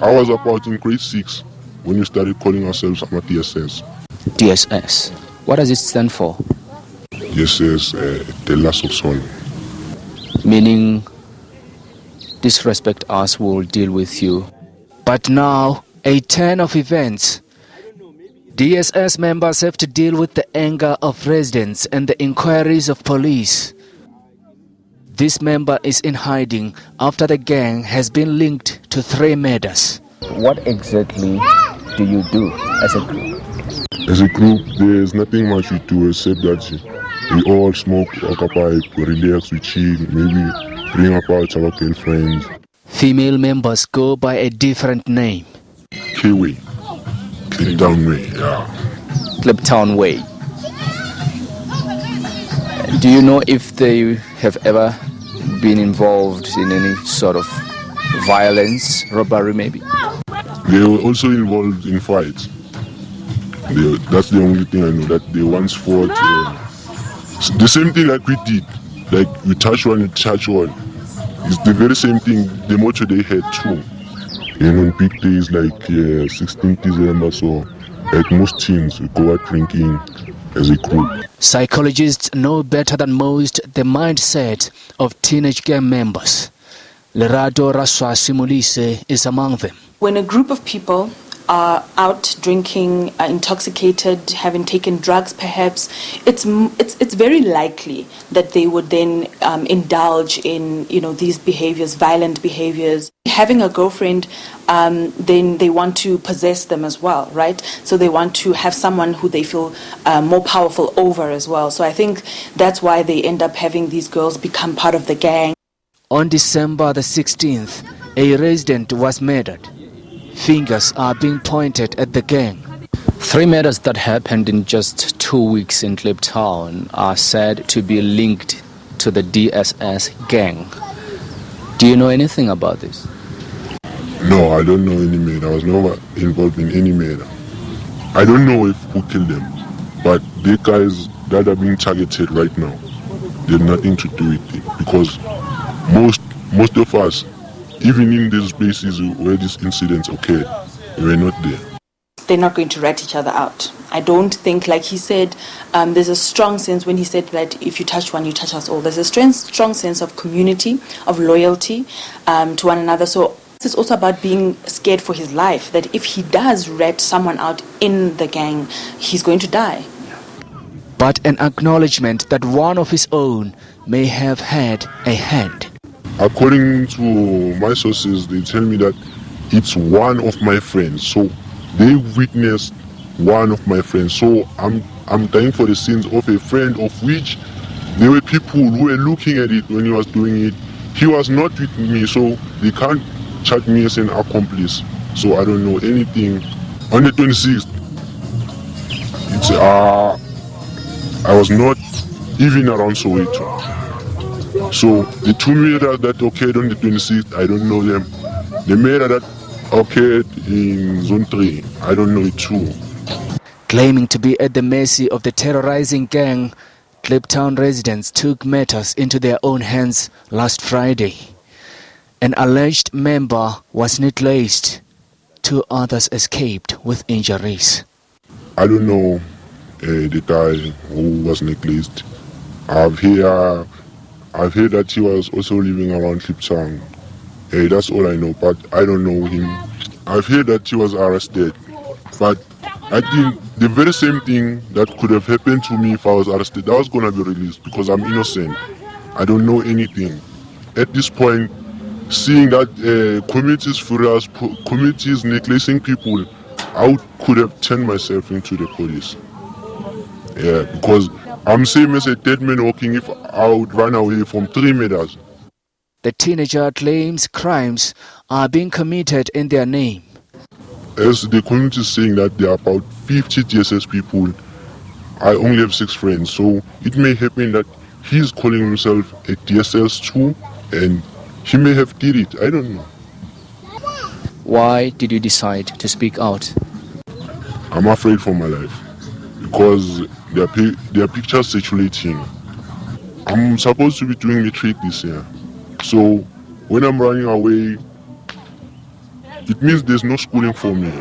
I was about in grade 6 when we started calling ourselves DSS. DSS. What does it stand for? DSS, the last of soul. Meaning, disrespect us, we'll deal with you. But now, a turn of events. DSS members have to deal with the anger of residents and the inquiries of police. This member is in hiding after the gang has been linked to 3 murders. What exactly do you do as a group? As a group, there's nothing much we do except that we all smoke, walk a pipe, we relax, we chill, maybe bring about our girlfriends. Female members go by a different name. K-Way. Kliptown Way, yeah. Kliptown Way. Do you know if they have ever been involved in any sort of violence, robbery maybe? They were also involved in fights. That's the only thing I know, that they once fought. The same thing like we did. Like we touch one, you touch one. It's the very same thing, the motto they had too. And on big days like 16th December, so like most teens, we go out drinking as a group. Psychologists know better than most the mindset of teenage gang members. Lerato Raswa Simulise is among them. When a group of people are out drinking, intoxicated, having taken drugs perhaps, it's very likely that they would then indulge in these behaviors, violent behaviors. Having a girlfriend, then they want to possess them as well, right? So they want to have someone who they feel more powerful over as well. So I think that's why they end up having these girls become part of the gang. On December the 16th, a resident was murdered. Fingers are being pointed at the gang. 3 murders that happened in just 2 weeks in Kliptown are said to be linked to the DSS gang. Do you know anything about this? No, I don't know any murder. I was never involved in any murder. I don't know who killed them, but the guys that are being targeted right now, they have nothing to do with it, because most of us, even in these places where these incidents occurred, we were not there. They're not going to rat each other out. I don't think, like he said, there's a strong sense when he said that if you touch one, you touch us all. There's a strong sense of community, of loyalty to one another. So it's also about being scared for his life, that if he does rat someone out in the gang, he's going to die. But an acknowledgement that one of his own may have had a hand. According to my sources, they tell me that it's one of my friends. So they witnessed one of my friends. So I'm dying for the sins of a friend, of which there were people who were looking at it when he was doing it. He was not with me, so they can't charge me as an accomplice. So I don't know anything. On the 26th, I was not even around Soweto. So the 2 murders that occurred on the 26th, I don't know them. The murder that occurred in Zone 3, I don't know it too. Claiming to be at the mercy of the terrorizing gang, Kliptown residents took matters into their own hands last Friday. An alleged member was necklaced. 2 others escaped with injuries. I don't know the guy who was necklaced. I've heard that he was also living around Kliptown. That's all I know, but I don't know him. I've heard that he was arrested, but I think the very same thing that could have happened to me if I was arrested, I was going to be released because I'm innocent. I don't know anything. At this point, seeing that community is furious, community is necklacing people, I could have turned myself into the police. Yeah, because I'm same as a dead man walking if I would run away from 3 murders. The teenager claims crimes are being committed in their name. As the community is saying that there are about 50 DSS people, I only have 6 friends, so it may happen that he's calling himself a DSS too, and he may have did it, I don't know. Why did you decide to speak out? I'm afraid for my life, because there are pictures circulating. I'm supposed to be doing matric this year, so when I'm running away, it means there's no schooling for me.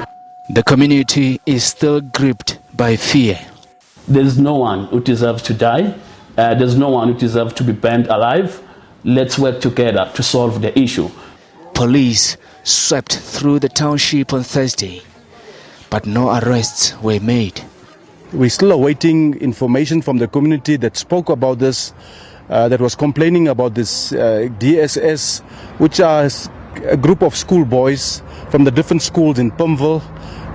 The community is still gripped by fear. There's no one who deserves to die. There's no one who deserves to be burned alive. Let's work together to solve the issue. Police swept through the township on Thursday, but no arrests were made. We're still awaiting information from the community that spoke about this, that was complaining about this DSS, which are a group of schoolboys from the different schools in Pumville.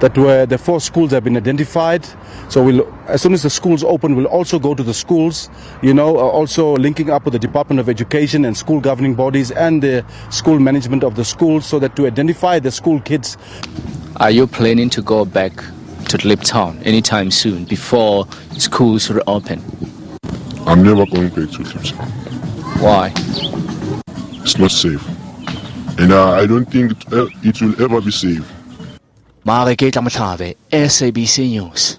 That were the 4 schools have been identified. So as soon as the schools open, we'll also go to the schools, also linking up with the Department of Education and school governing bodies and the school management of the schools so that to identify the school kids. Are you planning to go back to Kliptown anytime soon before schools reopen? I'm never going back to Kliptown. Why? It's not safe. And I don't think it will ever be safe. Maageketla Mohlabe, SABC News.